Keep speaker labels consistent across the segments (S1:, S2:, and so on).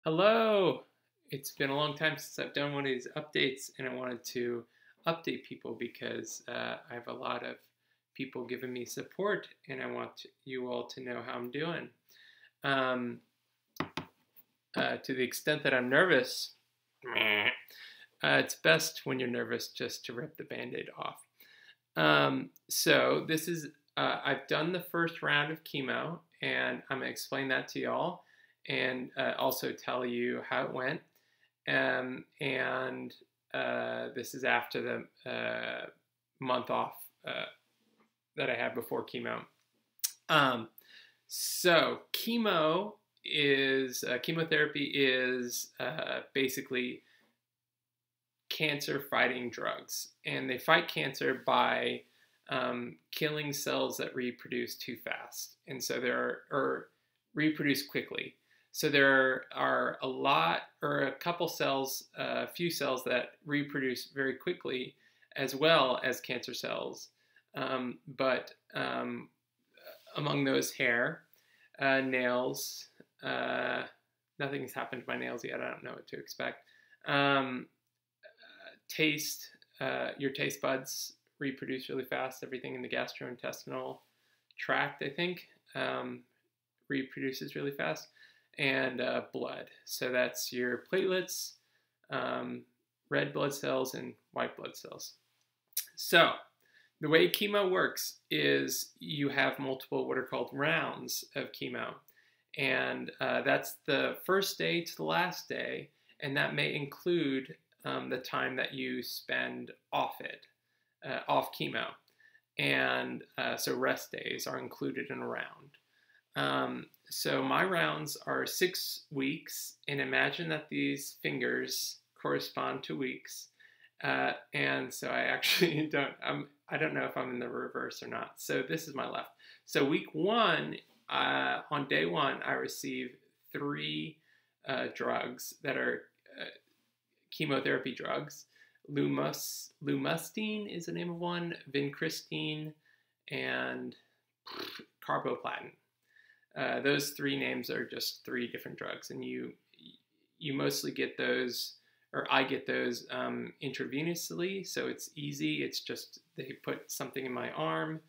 S1: Hello! It's been a long time since I've done one of these updates, and I wanted to update people because I have a lot of people giving me support, and I want you all to know how I'm doing. Um, to the extent that I'm nervous, it's best when you're nervous just to rip the band-aid off. So this is, I've done the first round of chemo, and I'm going to explain that to y'all and also tell you how it went. And this is after the month off that I had before chemo. So chemotherapy is basically cancer fighting drugs, and they fight cancer by killing cells that reproduce too fast, and so or reproduce quickly. So there are a couple cells, a few cells that reproduce very quickly, as well as cancer cells. But among those, hair, nails. Nothing's happened to my nails yet. I don't know what to expect. Taste. Your taste buds reproduce really fast. Everything in the gastrointestinal tract, I think, reproduces really fast. And blood. So that's your platelets, red blood cells, and white blood cells. So the way chemo works is you have multiple what are called rounds of chemo. And that's the first day to the last day, and that may include the time that you spend off chemo. And so rest days are included in a round. So my rounds are 6 weeks, and imagine that these fingers correspond to weeks. And so I actually I don't know if I'm in the reverse or not. So this is my left. So week 1, on day 1, I receive 3 drugs that are chemotherapy drugs. Lumustine is the name of one, vincristine, and carboplatin. Those 3 names are just 3 different drugs, and you mostly get those, or I get those intravenously, so it's easy. It's just they put something in my arm,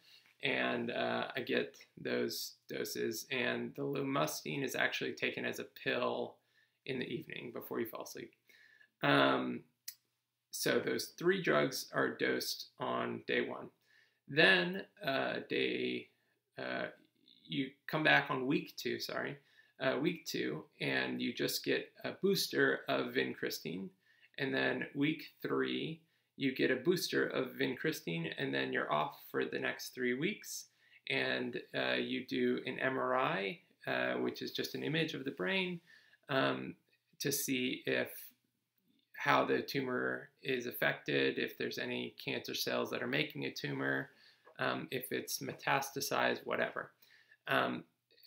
S1: and I get those doses. And the lumustine is actually taken as a pill in the evening before you fall asleep. So those 3 drugs are dosed on day 1. Then you come back on week 2, and you just get a booster of vincristine. And then week 3, you get a booster of vincristine, and then you're off for the next 3 weeks. And you do an MRI, which is just an image of the brain, to see how the tumor is affected, if there's any cancer cells that are making a tumor, if it's metastasized, whatever.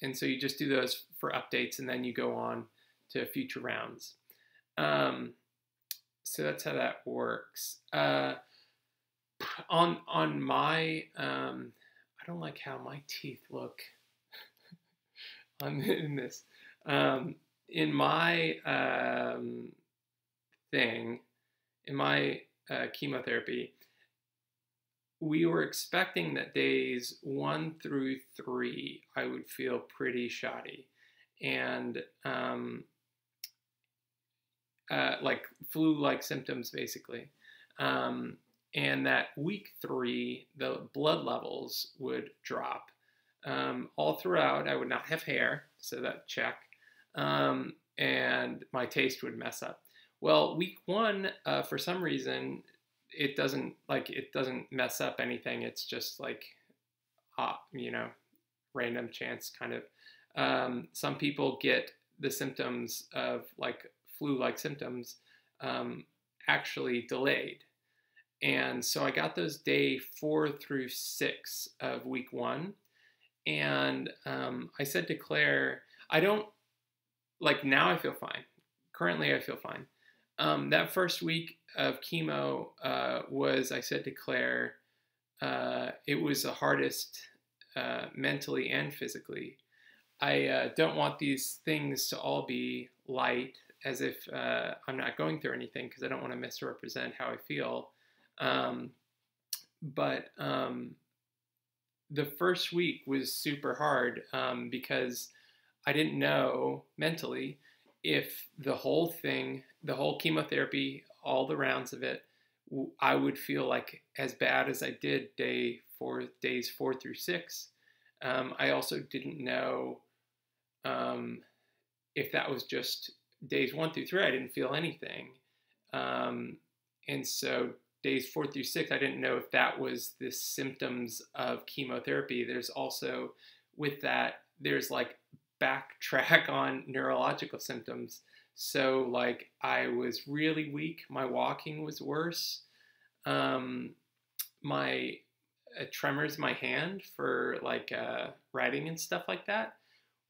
S1: And so you just do those for updates, and then you go on to future rounds. So that's how that works. On my, I don't like how my teeth look in this. In my in my chemotherapy, we were expecting that days 1 through 3, I would feel pretty shoddy, and like flu-like symptoms, basically. And that week 3, the blood levels would drop. All throughout, I would not have hair, so that check. And my taste would mess up. Well, week 1, for some reason, it doesn't mess up anything. It's just like, random chance kind of. Some people get the symptoms of like flu-like symptoms actually delayed. And so I got those day 4 through 6 of week 1. And I said to Claire, now I feel fine. Currently I feel fine. That first week of chemo I said to Claire, it was the hardest mentally and physically. I don't want these things to all be light, as if I'm not going through anything, because I don't want to misrepresent how I feel. Um, but the first week was super hard because I didn't know mentally if the whole thing, the whole chemotherapy, all the rounds of it, I would feel like as bad as I did days 4 through 6. I also didn't know um, if that was just days 1 through 3. I didn't feel anything, um, and so days 4 through 6, I didn't know if that was the symptoms of chemotherapy. There's also, with that, there's like backtrack on neurological symptoms. So like I was really weak. My walking was worse. My tremors in my hand for like writing and stuff like that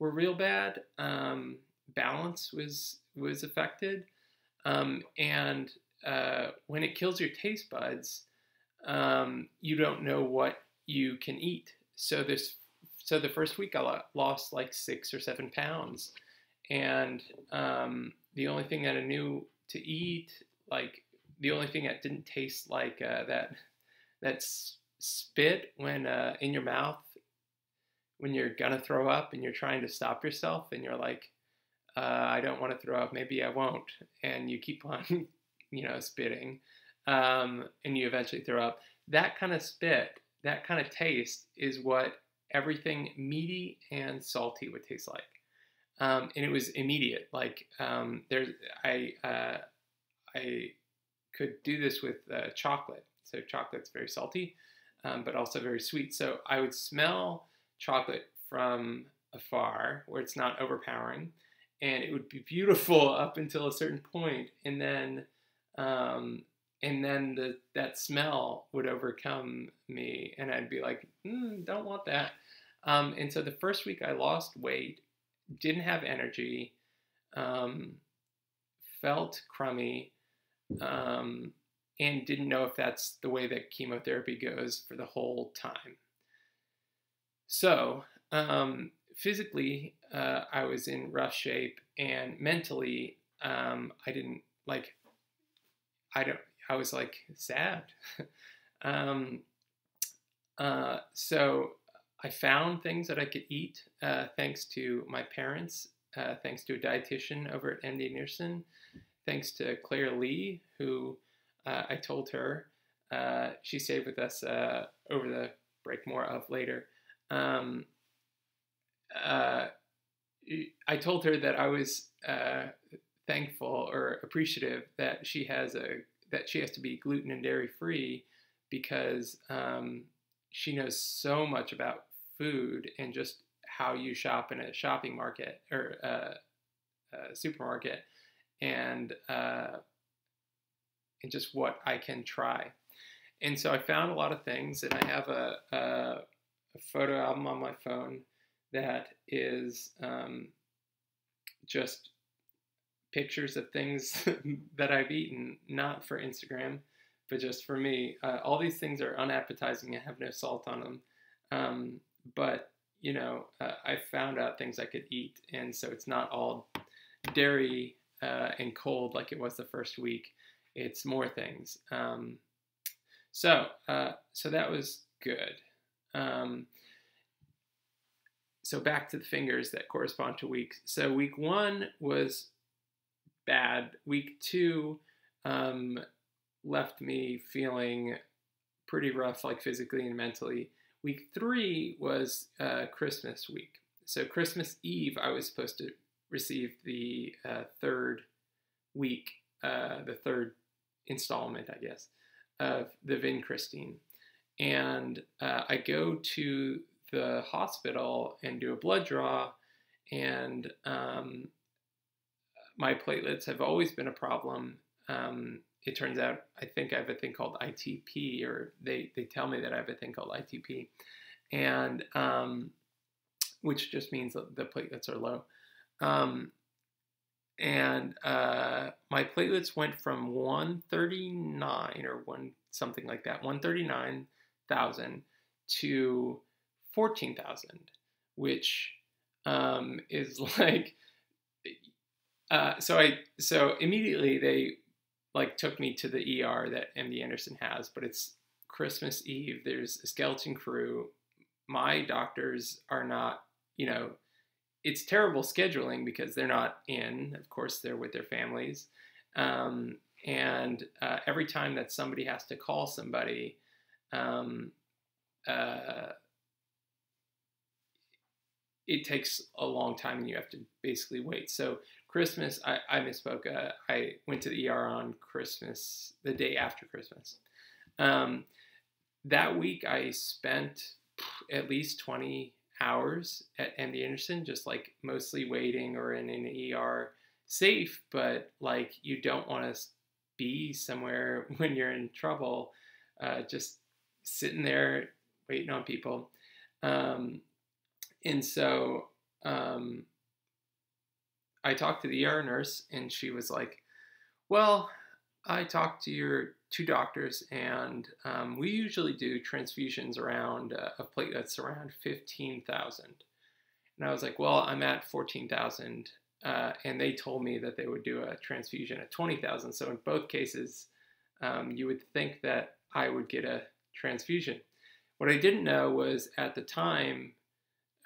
S1: were real bad. Balance was affected, and when it kills your taste buds, you don't know what you can eat. So the first week I lost like 6 or 7 pounds, and the only thing that I knew to eat, like the only thing that didn't taste like that spit when in your mouth when you're gonna throw up and you're trying to stop yourself and you're like, I don't want to throw up, maybe I won't, and you keep on, spitting, and you eventually throw up. That kind of spit, that kind of taste is what everything meaty and salty would taste like. And it was immediate. Like I could do this with chocolate. So chocolate's very salty, but also very sweet. So I would smell chocolate from afar, where it's not overpowering, and it would be beautiful up until a certain point, and then that smell would overcome me, and I'd be like, don't want that. And so the first week I lost weight, didn't have energy, um, felt crummy, and didn't know if that's the way that chemotherapy goes for the whole time. So physically, I was in rough shape, and mentally, I didn't like. I don't. I was like sad. um, so I found things that I could eat, thanks to my parents, thanks to a dietitian over at MD Anderson, thanks to Claire Lee, who I told her, she stayed with us over the break, more of later. Um, uh, I told her that I was thankful or appreciative that she has to be gluten and dairy free, because she knows so much about food and just how you shop in a shopping market or a supermarket, and just what I can try. And so I found a lot of things, and I have a photo album on my phone that is just pictures of things that I've eaten, not for Instagram, but just for me. All these things are unappetizing and have no salt on them. But, I found out things I could eat, and so it's not all dairy and cold like it was the first week. It's more things. So that was good. So back to the fingers that correspond to weeks. So week 1 was bad. Week 2 left me feeling pretty rough, like physically and mentally. Week 3 was Christmas week. So Christmas Eve, I was supposed to receive the third week, the third installment, I guess, of the vincristine. And I go to the hospital and do a blood draw, and my platelets have always been a problem. It turns out I think I have a thing called ITP, or they tell me that I have a thing called ITP, and which just means that the platelets are low. And my platelets went from 139 or something like that, 139,000 to 14,000, which is like, so immediately they like took me to the ER that MD Anderson has, but it's Christmas Eve. There's a skeleton crew. My doctors are not, it's terrible scheduling because they're not in. Of course, they're with their families. And every time that somebody has to call somebody, um, uh, it takes a long time and you have to basically wait. So Christmas, I misspoke. I went to the ER on Christmas, the day after Christmas. Um, that week I spent at least 20 hours at MD Anderson, just like mostly waiting or in an ER, safe, but like you don't want to be somewhere when you're in trouble, just sitting there waiting on people. Um, and so I talked to the ER nurse, and she was like, well, I talked to your two doctors, and we usually do transfusions around of platelets around 15,000. And I was like, well, I'm at 14,000. And they told me that they would do a transfusion at 20,000. So in both cases, you would think that I would get a transfusion. What I didn't know was at the time,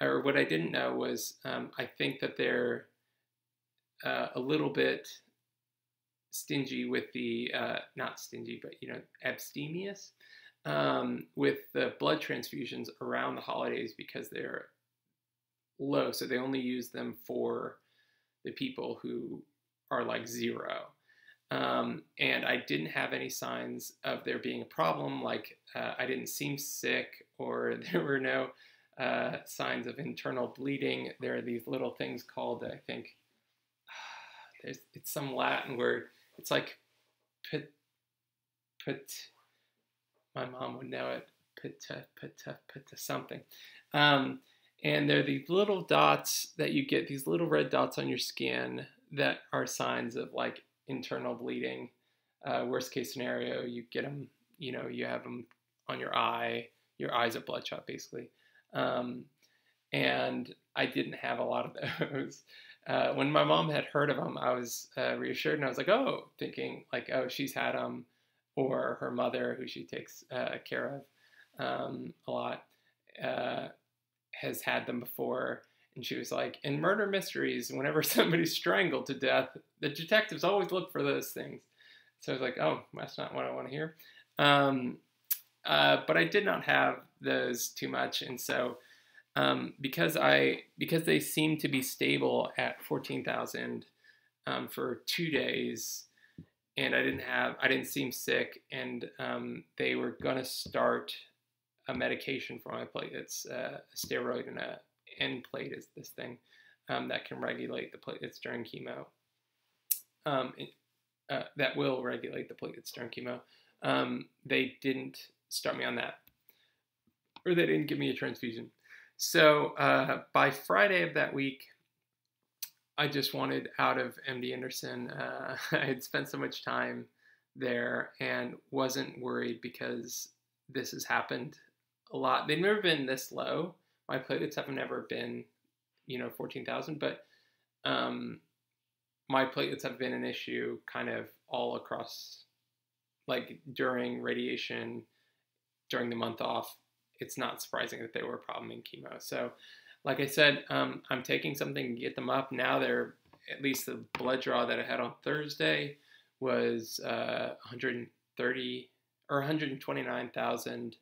S1: or what I didn't know was I think that they're a little bit stingy with the, not stingy, but, abstemious with the blood transfusions around the holidays because they're low. So they only use them for the people who are like zero. And I didn't have any signs of there being a problem. Like I didn't seem sick, or there were no signs of internal bleeding. There are these little things called, I think, it's some Latin word. It's like my mom would know it, pita something. And they're these little dots that you get, these little red dots on your skin that are signs of like internal bleeding. Worst case scenario, you get them, you have them on your eye's are bloodshot basically. And I didn't have a lot of those. When my mom had heard of them, I was reassured, and I was like, oh, thinking like, oh, she's had them, or her mother, who she takes care of a lot, has had them before. And she was like, in murder mysteries, whenever somebody's strangled to death, the detectives always look for those things. So I was like, oh, that's not what I want to hear. But I did not have those too much, and so because they seemed to be stable at 14,000 for 2 days, and I didn't seem sick, and they were gonna start a medication for my platelets, a steroid, and a end plate is this thing that can regulate the platelets during chemo. That will regulate the platelets during chemo. They didn't start me on that, or they didn't give me a transfusion. So by Friday of that week, I just wanted out of MD Anderson. I had spent so much time there and wasn't worried because this has happened a lot. They've never been this low. My platelets have never been, 14,000, but my platelets have been an issue kind of all across, like during radiation, during the month off. It's not surprising that they were a problem in chemo. So, like I said, I'm taking something to get them up. Now they're, at least the blood draw that I had on Thursday was 130 or 129,000.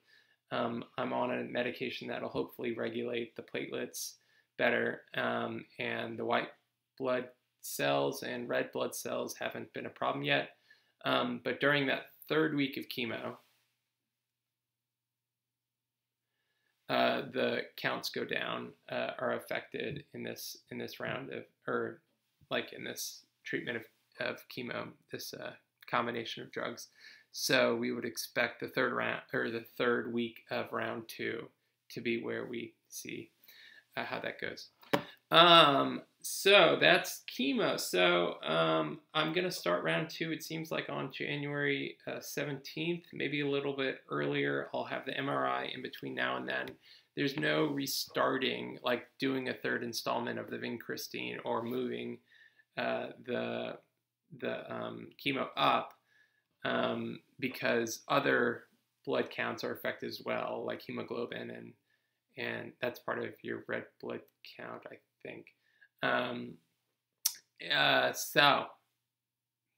S1: I'm on a medication that'll hopefully regulate the platelets better, and the white blood cells and red blood cells haven't been a problem yet. But during that third week of chemo, the counts go down, are affected in this round of, or like in this treatment of chemo, this combination of drugs. So we would expect the third round, or the third week of round 2 to be where we see how that goes. So that's chemo. So I'm going to start round 2, it seems like on January 17th, maybe a little bit earlier. I'll have the MRI in between now and then. there's no restarting, like doing a third installment of the vincristine or moving the chemo up, because other blood counts are affected as well, like hemoglobin, and that's part of your red blood count, I think. So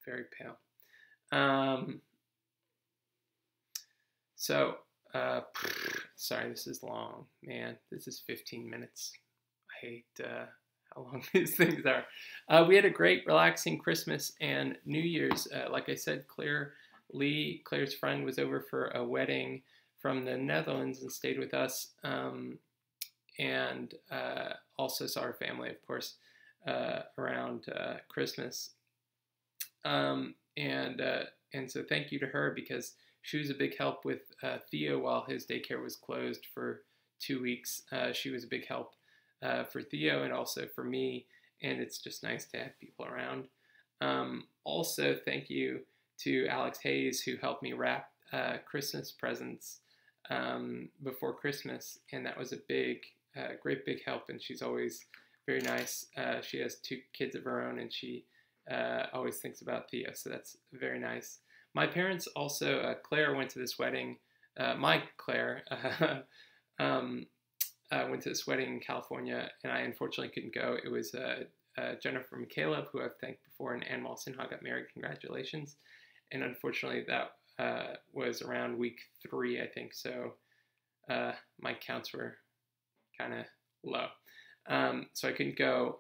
S1: very pale. Sorry, this is long, man. This is 15 minutes. I hate how long these things are. We had a great, relaxing Christmas and New Year's. Like I said, Claire's friend, was over for a wedding from the Netherlands and stayed with us, and also saw her family, of course, around Christmas. And so thank you to her, because she was a big help with Theo while his daycare was closed for 2 weeks. She was a big help for Theo and also for me, and it's just nice to have people around. Also, thank you to Alex Hayes, who helped me wrap Christmas presents before Christmas, and that was a great big help, and she's always very nice. She has 2 kids of her own, and she always thinks about Theo, so that's very nice. My parents also, Claire went to this wedding, my Claire, went to this wedding in California, and I unfortunately couldn't go. It was Jennifer McCaleb, who I've thanked before, and Ann Sinha got married. Congratulations. And unfortunately, that was around week 3, I think, so my counts were kind of low. So I couldn't go.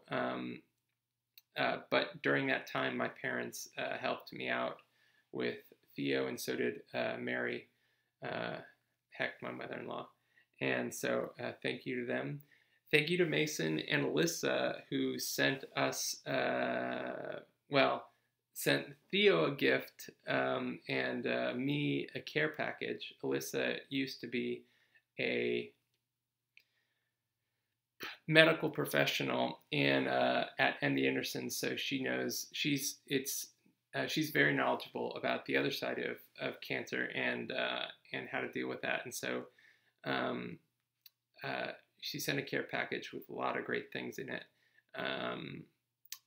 S1: But during that time, my parents helped me out with Theo, and so did Mary Heck, my mother-in-law. And so thank you to them. Thank you to Mason and Alyssa, who sent us, sent Theo a gift and me a care package. Alyssa used to be a medical professional at MD Anderson, so she knows she's very knowledgeable about the other side of cancer and how to deal with that. And so she sent a care package with a lot of great things in it.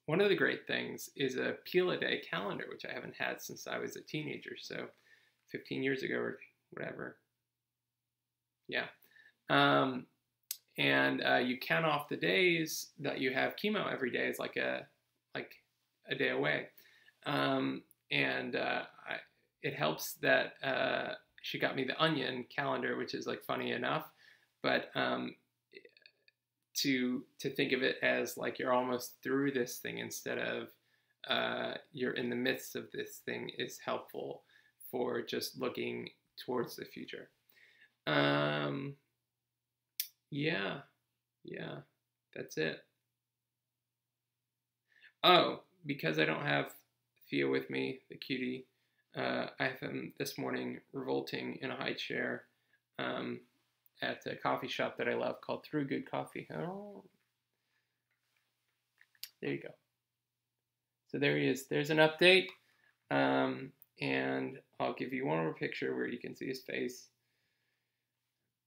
S1: One of the great things is a peel-a-day calendar, which I haven't had since I was a teenager, so 15 years ago or whatever. Yeah. And you count off the days that you have chemo every day. Is like a day away. It helps that she got me the Onion calendar, which is like funny enough, but to think of it as like you're almost through this thing instead of you're in the midst of this thing is helpful for just looking towards the future. Yeah, that's it. Oh, because I don't have Theo with me, the cutie, I have him this morning revolting in a high chair at a coffee shop that I love called Through Good Coffee. Oh, there you go. So there he is. There's an update, and I'll give you one more picture where you can see his face.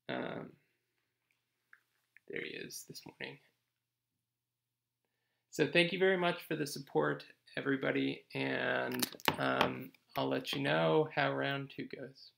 S1: There he is this morning. So thank you very much for the support, everybody, and I'll let you know how round 2 goes.